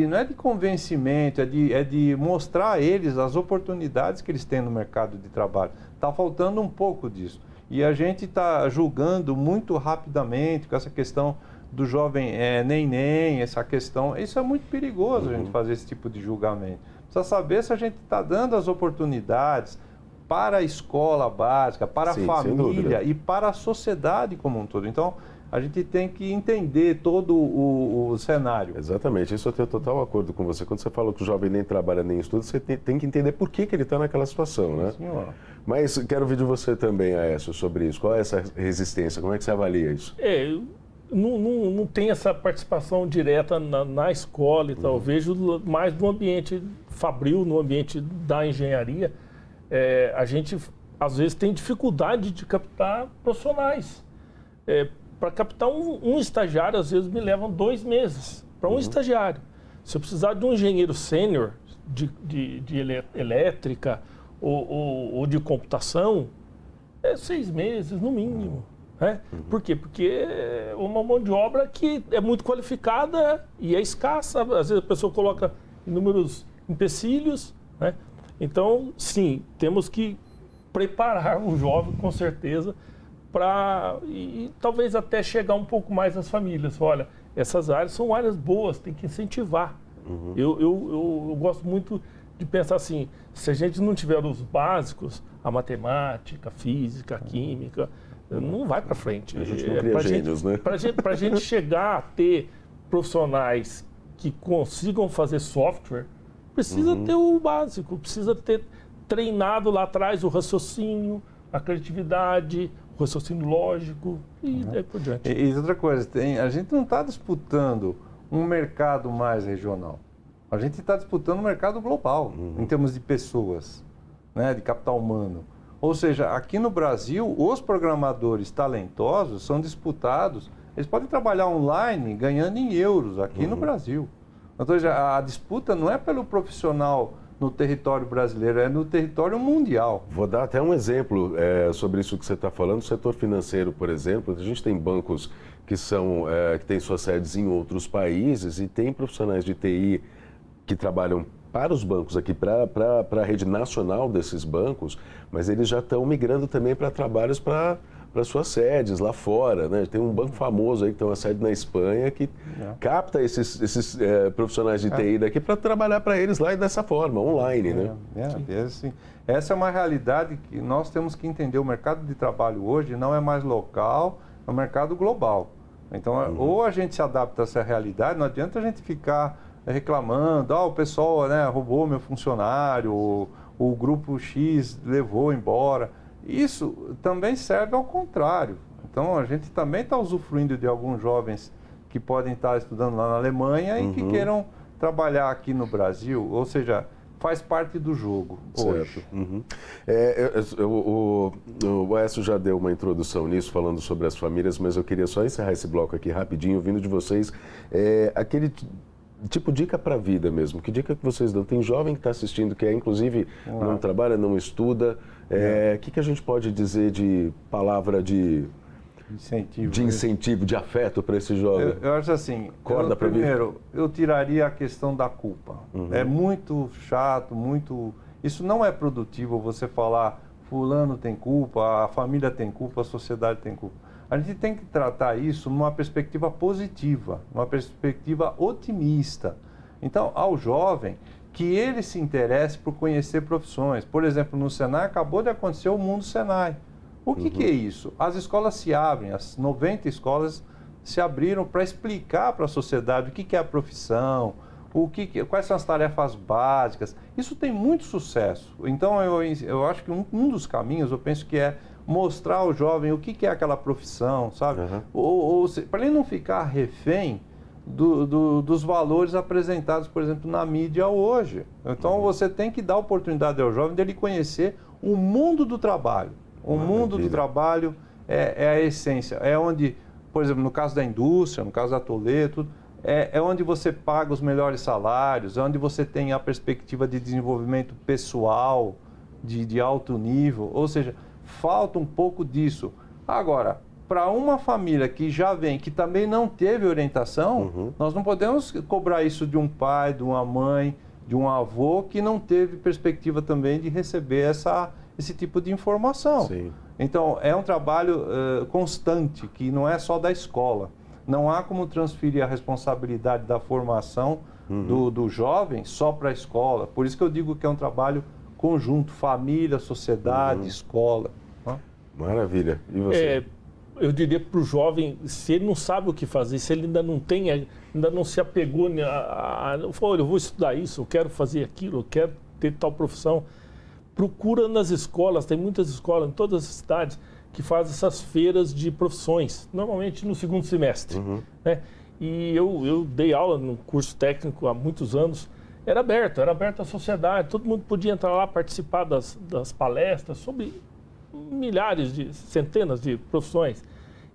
S5: não é de convencimento, é de mostrar a eles as oportunidades que eles têm no mercado de trabalho. Está faltando um pouco disso. E a gente está julgando muito rapidamente com essa questão do jovem neném, essa questão. Isso é muito perigoso a gente fazer esse tipo de julgamento. Precisa saber se a gente está dando as oportunidades para a escola básica, para a família e para a sociedade como um todo. Então, a gente tem que entender todo o cenário.
S1: Exatamente, isso eu tenho total acordo com você. Quando você fala que o jovem nem trabalha nem estuda, você tem que entender por que ele está naquela situação, né?
S5: Senhor.
S1: Mas quero ouvir de você também, Aécio, sobre isso. Qual é essa resistência? Como é que você avalia isso?
S4: Não tem essa participação direta na escola e tal. Eu vejo mais no ambiente fabril, no ambiente da engenharia. A gente, às vezes, tem dificuldade de captar profissionais. Para captar um estagiário, às vezes, me levam 2 meses para um estagiário. Se eu precisar de um engenheiro sênior de elétrica ou de computação, 6 meses, no mínimo. Né? Por quê? Porque é uma mão de obra que é muito qualificada e é escassa. Às vezes a pessoa coloca inúmeros empecilhos. Né? Então, sim, temos que preparar o jovem, com certeza, e talvez até chegar um pouco mais às famílias. Olha, essas áreas são áreas boas, tem que incentivar. Eu gosto muito de pensar assim, se a gente não tiver os básicos, a matemática, a física, a química, não vai para frente.
S1: A gente não cria gênios, né?
S4: Para a gente chegar a ter profissionais que consigam fazer software, precisa ter o básico, precisa ter treinado lá atrás o raciocínio, a criatividade, o raciocínio lógico e daí por diante.
S5: E outra coisa, a gente não está disputando um mercado mais regional. A gente está disputando um mercado global, em termos de pessoas, né, de capital humano. Ou seja, aqui no Brasil, os programadores talentosos são disputados, eles podem trabalhar online ganhando em euros aqui no Brasil. Então, a disputa não é pelo profissional no território brasileiro, é no território mundial.
S1: Vou dar até um exemplo sobre isso que você está falando. O setor financeiro, por exemplo, a gente tem bancos que têm suas sedes em outros países e tem profissionais de TI que trabalham para os bancos aqui, para a rede nacional desses bancos, mas eles já estão migrando também para trabalhos para suas sedes lá fora, né? Tem um banco famoso aí que tem uma sede na Espanha que capta esses profissionais de TI daqui para trabalhar para eles lá e dessa forma, online, né?
S5: Assim, essa é uma realidade que nós temos que entender. O mercado de trabalho hoje não é mais local, é um mercado global. Então, ou a gente se adapta a essa realidade, não adianta a gente ficar reclamando, o pessoal, né, roubou meu funcionário, o grupo X levou embora. Isso também serve ao contrário. Então, a gente também está usufruindo de alguns jovens que podem estar estudando lá na Alemanha e que queiram trabalhar aqui no Brasil. Ou seja, faz parte do jogo hoje.
S1: O Aécio já deu uma introdução nisso, falando sobre as famílias, mas eu queria só encerrar esse bloco aqui rapidinho, ouvindo de vocês aquele tipo dica para a vida mesmo. Que dica que vocês dão? Tem jovem que está assistindo que inclusive não trabalha, não estuda. Que a gente pode dizer de palavra de incentivo, de afeto para esse jovem?
S5: Eu acho assim, primeiro, eu tiraria a questão da culpa. É muito chato, isso não é produtivo você falar fulano tem culpa, a família tem culpa, a sociedade tem culpa. A gente tem que tratar isso numa perspectiva positiva, numa perspectiva otimista. Então, ao jovem, que ele se interesse por conhecer profissões. Por exemplo, no Senai acabou de acontecer o Mundo Senai. O que é isso? As escolas se abrem, as 90 escolas se abriram para explicar para a sociedade o que é a profissão, quais são as tarefas básicas. Isso tem muito sucesso. Então, eu acho que um dos caminhos, eu penso que é mostrar ao jovem o que é aquela profissão, sabe? Para ele não ficar refém dos valores apresentados, por exemplo, na mídia hoje. Então, você tem que dar oportunidade ao jovem dele conhecer o mundo do trabalho. O mundo do trabalho é a essência. É onde, por exemplo, no caso da indústria, no caso da Toledo, é onde você paga os melhores salários, é onde você tem a perspectiva de desenvolvimento pessoal, de alto nível. Ou seja, falta um pouco disso. Agora, para uma família que já vem, que também não teve orientação, nós não podemos cobrar isso de um pai, de uma mãe, de um avô que não teve perspectiva também de receber esse tipo de informação. Sim. Então, é um trabalho constante, que não é só da escola. Não há como transferir a responsabilidade da formação do jovem só para a escola. Por isso que eu digo que é um trabalho conjunto, família, sociedade, escola.
S1: Maravilha. E você?
S4: Eu diria para o jovem, se ele não sabe o que fazer, se ele ainda não se apegou eu vou estudar isso, eu quero fazer aquilo, eu quero ter tal profissão, procura nas escolas, tem muitas escolas em todas as cidades que fazem essas feiras de profissões, normalmente no segundo semestre. Né? E eu dei aula no curso técnico há muitos anos, era aberto à sociedade, todo mundo podia entrar lá, participar das palestras sobre centenas de profissões.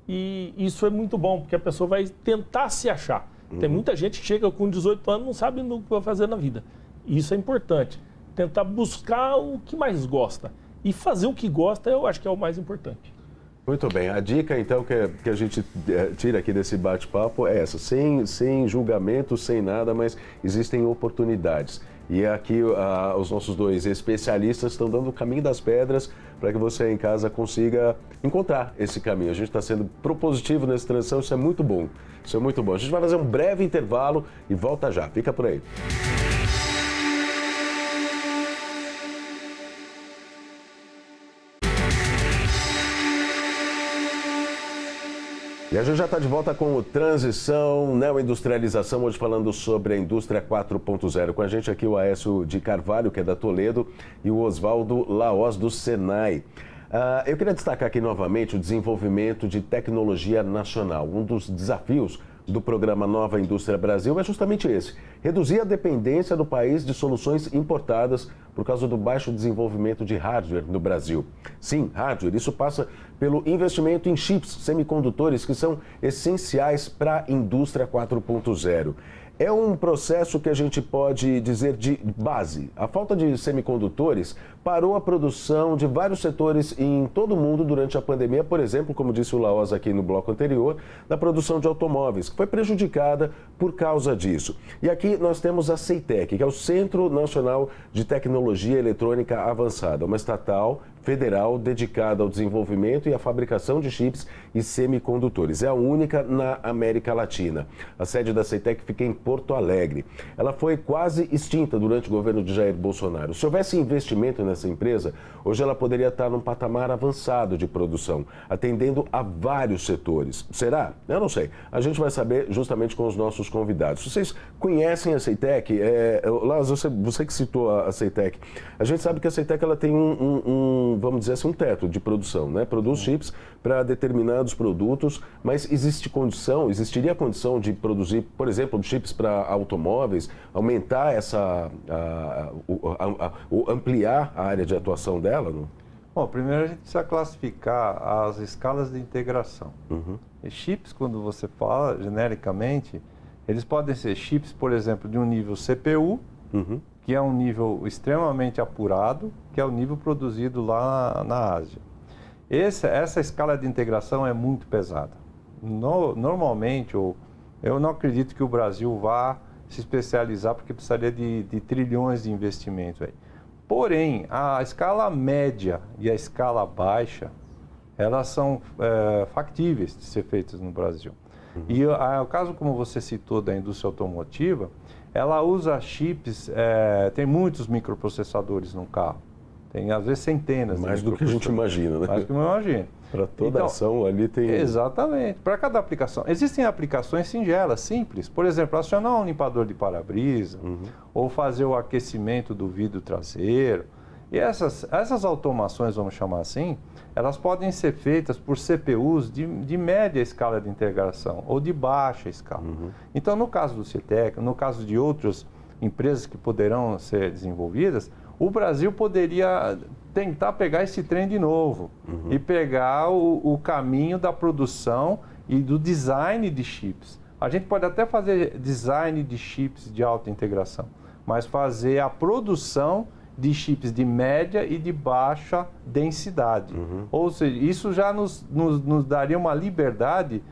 S4: E isso é muito bom, porque a pessoa vai tentar se achar. Tem muita gente que chega com 18 anos e não sabe o que vai fazer na vida. E isso é importante. Tentar buscar o que mais gosta. E fazer o que gosta, eu acho que é o mais importante.
S1: Muito bem. A dica, então, que a gente tira aqui desse bate-papo é essa. Sem julgamento, sem nada, mas existem oportunidades. E aqui os nossos dois especialistas estão dando o caminho das pedras para que você em casa consiga encontrar esse caminho. A gente está sendo propositivo nessa transição, isso é muito bom. Isso é muito bom. A gente vai fazer um breve intervalo e volta já. Fica por aí. E a gente já está de volta com o Transição, Neoindustrialização, hoje falando sobre a indústria 4.0. Com a gente aqui o Aécio de Carvalho, que é da Toledo, e o Oswaldo Laós, do Senai. Eu queria destacar aqui novamente o desenvolvimento de tecnologia nacional. Um dos desafios do programa Nova Indústria Brasil é justamente esse: reduzir a dependência do país de soluções importadas por causa do baixo desenvolvimento de hardware no Brasil. Sim, hardware, isso passa pelo investimento em chips semicondutores que são essenciais para a indústria 4.0. É um processo que a gente pode dizer de base. A falta de semicondutores parou a produção de vários setores em todo o mundo durante a pandemia, por exemplo, como disse o Laos aqui no bloco anterior, da produção de automóveis, que foi prejudicada por causa disso. E aqui nós temos a CEITEC, que é o Centro Nacional de Tecnologia Eletrônica Avançada, uma estatal federal dedicada ao desenvolvimento e à fabricação de chips e semicondutores. É a única na América Latina. A sede da CEITEC fica em Porto Alegre. Ela foi quase extinta durante o governo de Jair Bolsonaro. Se houvesse investimento nessa empresa, hoje ela poderia estar num patamar avançado de produção, atendendo a vários setores. Será? Eu não sei. A gente vai saber justamente com os nossos convidados. Vocês conhecem a CEITEC? Lázaro, você que citou a CEITEC. A gente sabe que a CEITEC ela tem vamos dizer assim, um teto de produção, né? Produz chips para determinados produtos, mas existiria a condição de produzir, por exemplo, chips para automóveis, aumentar ampliar a área de atuação dela? Não?
S5: Bom, primeiro a gente precisa classificar as escalas de integração. E chips, quando você fala genericamente, eles podem ser chips, por exemplo, de um nível CPU, que é um nível extremamente apurado, que é o nível produzido lá na Ásia. Essa escala de integração é muito pesada. Normalmente, eu não acredito que o Brasil vá se especializar, porque precisaria de trilhões de investimentos aí. Porém, a escala média e a escala baixa, elas são factíveis de ser feitas no Brasil. E o caso, como você citou, da indústria automotiva, ela usa chips, tem muitos microprocessadores no carro. Tem, às vezes, centenas.
S1: Mais do que a gente imagina, né?
S5: Mais do que eu imagino.
S1: Para toda ação ali tem...
S5: Exatamente. Para cada aplicação. Existem aplicações singelas, simples. Por exemplo, acionar um limpador de para-brisa, ou fazer o aquecimento do vidro traseiro. E essas automações, vamos chamar assim, elas podem ser feitas por CPUs de média escala de integração ou de baixa escala. Então, no caso do CEITEC, no caso de outras empresas que poderão ser desenvolvidas, o Brasil poderia tentar pegar esse trem de novo e pegar o caminho da produção e do design de chips. A gente pode até fazer design de chips de alta integração, mas fazer a produção de chips de média e de baixa densidade. Ou seja, isso já nos daria uma liberdade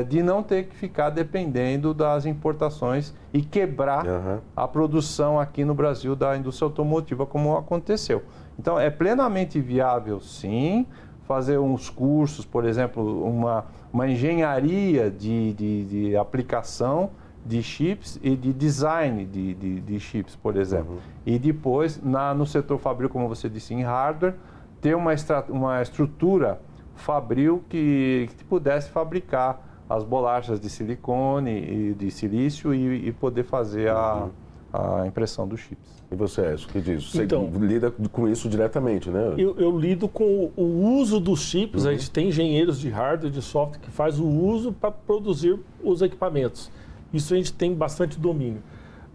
S5: de não ter que ficar dependendo das importações e quebrar a produção aqui no Brasil da indústria automotiva, como aconteceu. Então, é plenamente viável, sim, fazer uns cursos, por exemplo, uma engenharia de aplicação de chips e de design de chips, por exemplo. E depois, no setor fabril, como você disse, em hardware, ter uma estrutura fabril que pudesse fabricar as bolachas de silicone e de silício e poder fazer a impressão dos chips.
S1: E você, Edson, o que diz? Você lida com isso diretamente, né?
S4: Eu lido com o uso dos chips. A gente tem engenheiros de hardware e de software que faz o uso para produzir os equipamentos. Isso a gente tem bastante domínio.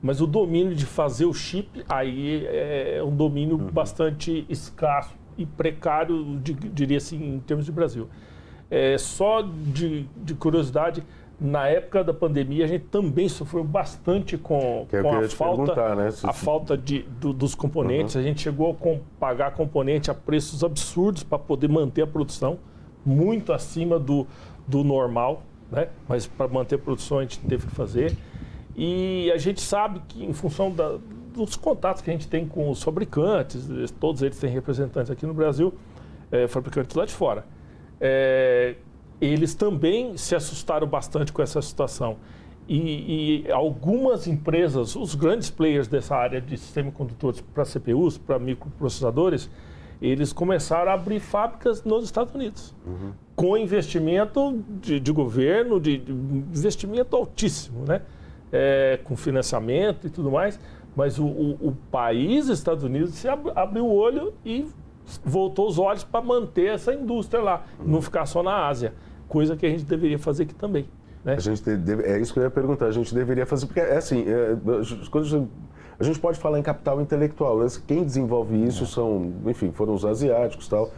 S4: Mas o domínio de fazer o chip, aí é um domínio bastante escasso e precário, diria assim, em termos de Brasil. Só de curiosidade, na época da pandemia, a gente também sofreu bastante com a falta dos componentes. A gente chegou a pagar componente a preços absurdos para poder manter a produção, muito acima do normal, né? Mas para manter a produção a gente teve que fazer. E a gente sabe que, em função dos contatos que a gente tem com os fabricantes, todos eles têm representantes aqui no Brasil, fabricantes lá de fora, eles também se assustaram bastante com essa situação. E algumas empresas, os grandes players dessa área de semicondutores para CPUs, para microprocessadores, eles começaram a abrir fábricas nos Estados Unidos, com investimento de governo, de investimento altíssimo, né? Com financiamento e tudo mais, mas o país, Estados Unidos, se abriu o olho e voltou os olhos para manter essa indústria lá, não ficar só na Ásia, coisa que a gente deveria fazer aqui também, né?
S1: É isso que eu ia perguntar, a gente deveria fazer, porque a gente pode falar em capital intelectual, né? Quem desenvolve isso foram os asiáticos e tal,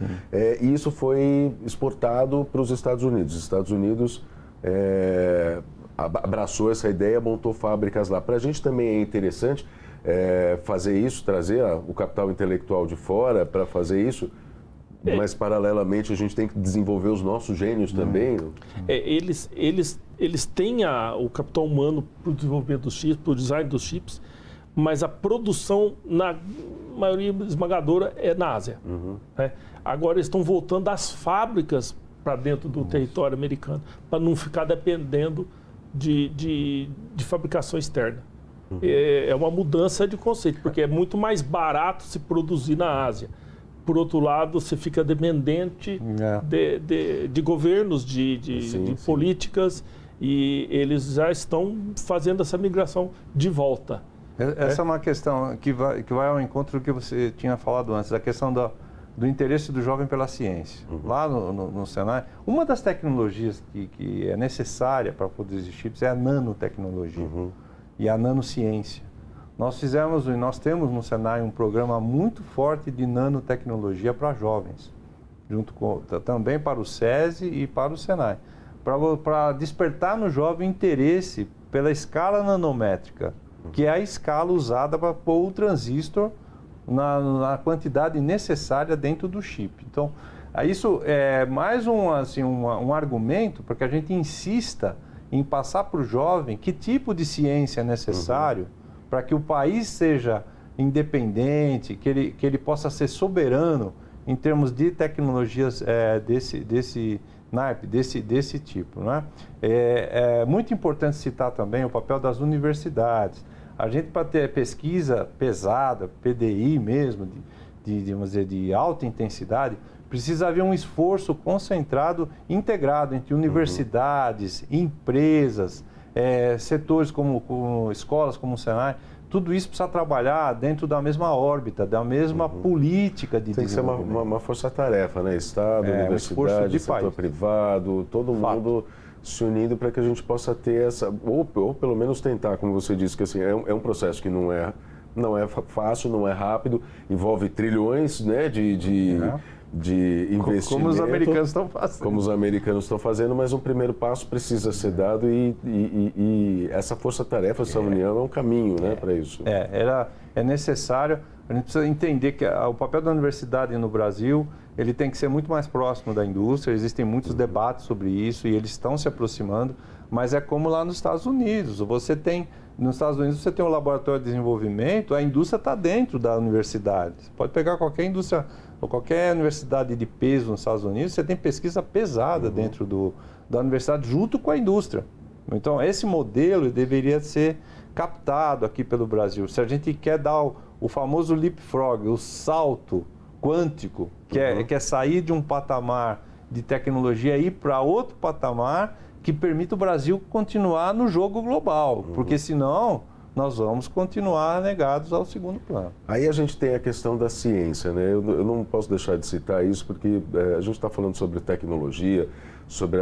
S1: e isso foi exportado para os Estados Unidos. Os Estados Unidos abraçou essa ideia, montou fábricas lá. Para a gente também é interessante fazer isso, trazer o capital intelectual de fora para fazer isso, mas paralelamente a gente tem que desenvolver os nossos gênios também.
S4: Eles têm o capital humano para o desenvolvimento dos chips, para o design dos chips, mas a produção, na maioria esmagadora, é na Ásia. Né? Agora eles estão voltando às fábricas para dentro do território americano, para não ficar dependendo de fabricação externa. É uma mudança de conceito, porque é muito mais barato se produzir na Ásia. Por outro lado, você fica dependente de governos, de políticas, e eles já estão fazendo essa migração de volta.
S5: Essa é uma questão que vai ao encontro do que você tinha falado antes, a questão do interesse do jovem pela ciência. Lá no Senai, uma das tecnologias que é necessária para produzir chips é a nanotecnologia e a nanociência. Nós fizemos e nós temos no Senai um programa muito forte de nanotecnologia para jovens, junto com também para o SESI e para o Senai, para despertar no jovem interesse pela escala nanométrica, que é a escala usada para pôr o transistor na quantidade necessária dentro do chip. Então, isso é mais um argumento para que a gente insista em passar para o jovem que tipo de ciência é necessário para que o país seja independente, que ele possa ser soberano em termos de tecnologias desse naipe, desse tipo. Né? É muito importante citar também o papel das universidades. A gente, para ter pesquisa pesada, PDI mesmo, vamos dizer, de alta intensidade, precisa haver um esforço concentrado, integrado entre universidades, empresas, setores como escolas como o Senai. Tudo isso precisa trabalhar dentro da mesma órbita, da mesma política de desenvolvimento.
S1: Tem que ser uma força-tarefa, né? Estado, universidade, setor privado, todo mundo se unindo para que a gente possa ter essa, ou pelo menos tentar, como você disse, que assim, é um processo que não é fácil, não é rápido, envolve trilhões, né, de investimento.
S5: Como os americanos estão fazendo.
S1: Como os americanos estão fazendo, mas um primeiro passo precisa ser dado e essa força-tarefa, essa união é um caminho, né, para isso.
S5: É necessário, a gente precisa entender que o papel da universidade no Brasil, ele tem que ser muito mais próximo da indústria, existem muitos debates sobre isso e eles estão se aproximando, mas é como lá nos Estados Unidos, nos Estados Unidos você tem um laboratório de desenvolvimento, a indústria está dentro da universidade. Você pode pegar qualquer indústria ou qualquer universidade de peso nos Estados Unidos, você tem pesquisa pesada dentro da universidade junto com a indústria. Então, esse modelo deveria ser captado aqui pelo Brasil. Se a gente quer dar o famoso leapfrog, o salto quântico, que é sair de um patamar de tecnologia e ir para outro patamar que permita o Brasil continuar no jogo global, porque senão nós vamos continuar negados ao segundo plano.
S1: Aí a gente tem a questão da ciência, né? Eu não posso deixar de citar isso, porque a gente está falando sobre tecnologia, sobre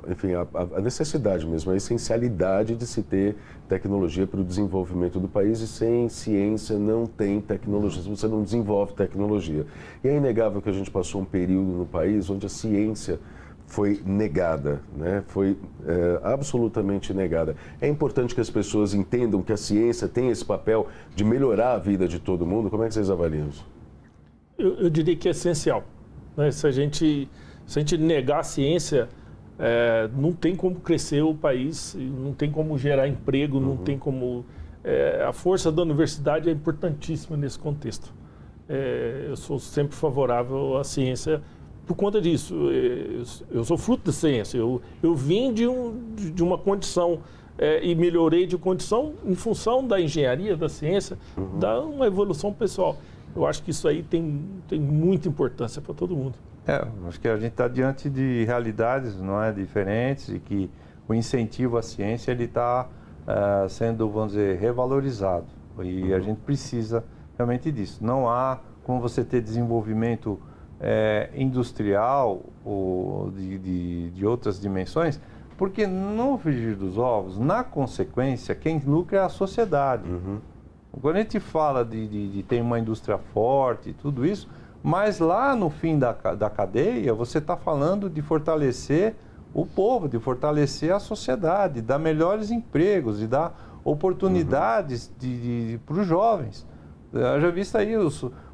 S1: enfim, a necessidade mesmo, a essencialidade de se ter tecnologia para o desenvolvimento do país, e sem ciência não tem tecnologia, você não desenvolve tecnologia. E é inegável que a gente passou um período no país onde a ciência foi negada, né? Foi absolutamente negada. É importante que as pessoas entendam que a ciência tem esse papel de melhorar a vida de todo mundo. Como é que vocês avaliam isso?
S4: Eu diria que é essencial, né? Se a gente negar a ciência, não tem como crescer o país, não tem como gerar emprego, não tem como... a força da universidade é importantíssima nesse contexto. Eu sou sempre favorável à ciência por conta disso. Eu sou fruto da ciência. Eu vim de uma condição e melhorei de condição em função da engenharia, da ciência, da uma evolução pessoal. Eu acho que isso aí tem muita importância para todo mundo.
S5: Acho que a gente está diante de realidades, não é, diferentes, e que o incentivo à ciência ele está sendo, vamos dizer, revalorizado. E a gente precisa realmente disso. Não há como você ter desenvolvimento industrial ou de outras dimensões, porque no frigir dos ovos, na consequência, quem lucra é a sociedade. Quando a gente fala de ter uma indústria forte e tudo isso, mas lá no fim da cadeia, você está falando de fortalecer o povo, de fortalecer a sociedade, de dar melhores empregos, de dar oportunidades para os jovens. Já visto aí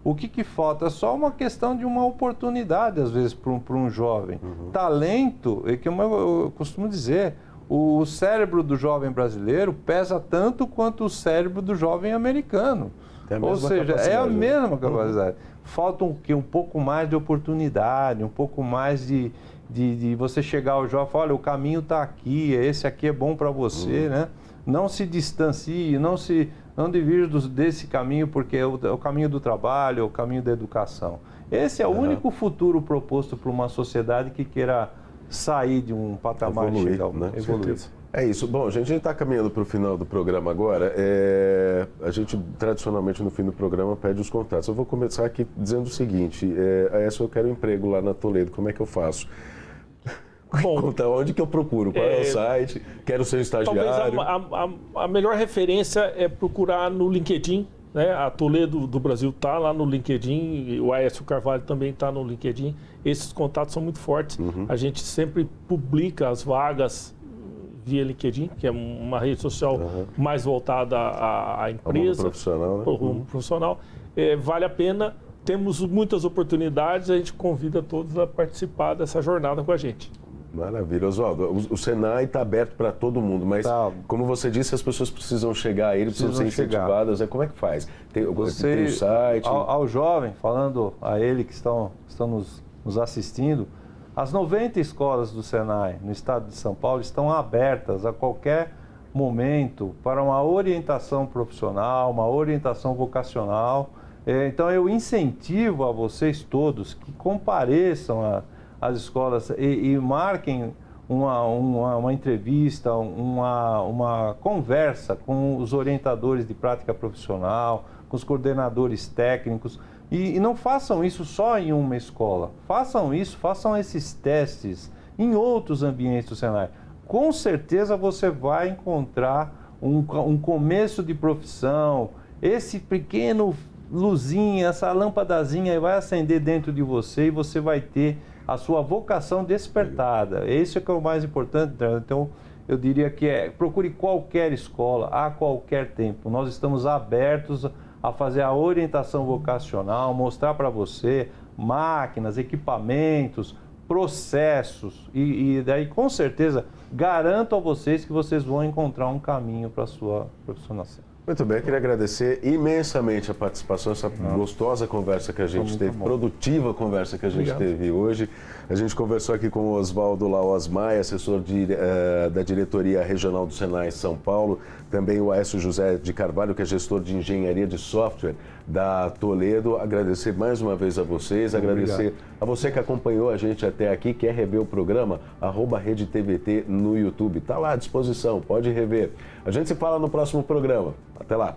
S5: o que falta? É só uma questão de uma oportunidade, às vezes, para um jovem. Talento, é que eu costumo dizer, o cérebro do jovem brasileiro pesa tanto quanto o cérebro do jovem americano. Ou seja, é a mesma capacidade. Falta um pouco mais de oportunidade, um pouco mais de você chegar ao jovem e falar, olha, o caminho está aqui, esse aqui é bom para você, né? Não se distancie, não divirja desse caminho, porque é o caminho do trabalho, é o caminho da educação. Esse é o único futuro proposto para uma sociedade que queira sair de um patamar e chegar
S1: né?
S5: evoluir.
S1: É isso. Bom, gente, a gente está caminhando para o final do programa agora. A gente, tradicionalmente, no fim do programa, pede os contatos. Eu vou começar aqui dizendo o seguinte. Eu quero emprego lá na Toledo. Como é que eu faço?
S4: Bom,
S1: onde que eu procuro? Qual é o site? Quero ser estagiário.
S4: Talvez a melhor referência é procurar no LinkedIn. Né? A Toledo do Brasil está lá no LinkedIn, o Aécio Carvalho também está no LinkedIn. Esses contatos são muito fortes. A gente sempre publica as vagas via LinkedIn, que é uma rede social mais voltada à empresa.
S1: Profissional, né?
S4: Profissional. Vale a pena, temos muitas oportunidades, a gente convida todos a participar dessa jornada com a gente.
S1: Maravilha. Oswaldo, o Senai está aberto para todo mundo, mas como você disse, as pessoas precisam chegar a ele, precisam ser incentivadas. Como é que faz? Tem um site?
S5: Ao jovem, falando a ele que estão nos assistindo, as 90 escolas do Senai no estado de São Paulo estão abertas a qualquer momento para uma orientação profissional, uma orientação vocacional. Então eu incentivo a vocês todos que compareçam às escolas e marquem uma entrevista, uma conversa com os orientadores de prática profissional, com os coordenadores técnicos. E não façam isso só em uma escola. Façam esses testes em outros ambientes do Senai. Com certeza você vai encontrar um começo de profissão, esse pequeno luzinha, essa lâmpadazinha vai acender dentro de você e você vai ter a sua vocação despertada. Esse é que é o mais importante. Então, eu diria que procure qualquer escola, a qualquer tempo. Nós estamos abertos a fazer a orientação vocacional, mostrar para você máquinas, equipamentos, processos e daí com certeza garanto a vocês que vocês vão encontrar um caminho para a sua profissionalização.
S1: Muito bem, eu queria agradecer imensamente a participação, essa gostosa conversa que a gente teve, produtiva conversa que a gente teve hoje. A gente conversou aqui com o Oswaldo Laos Maia, assessor da diretoria regional do Senai São Paulo, também o Aécio José de Carvalho, que é gestor de engenharia de software da Toledo. Agradecer mais uma vez a vocês, agradecer a você que acompanhou a gente até aqui, quer rever o programa, @RedeTVT no YouTube. Está lá à disposição, pode rever. A gente se fala no próximo programa. Até lá.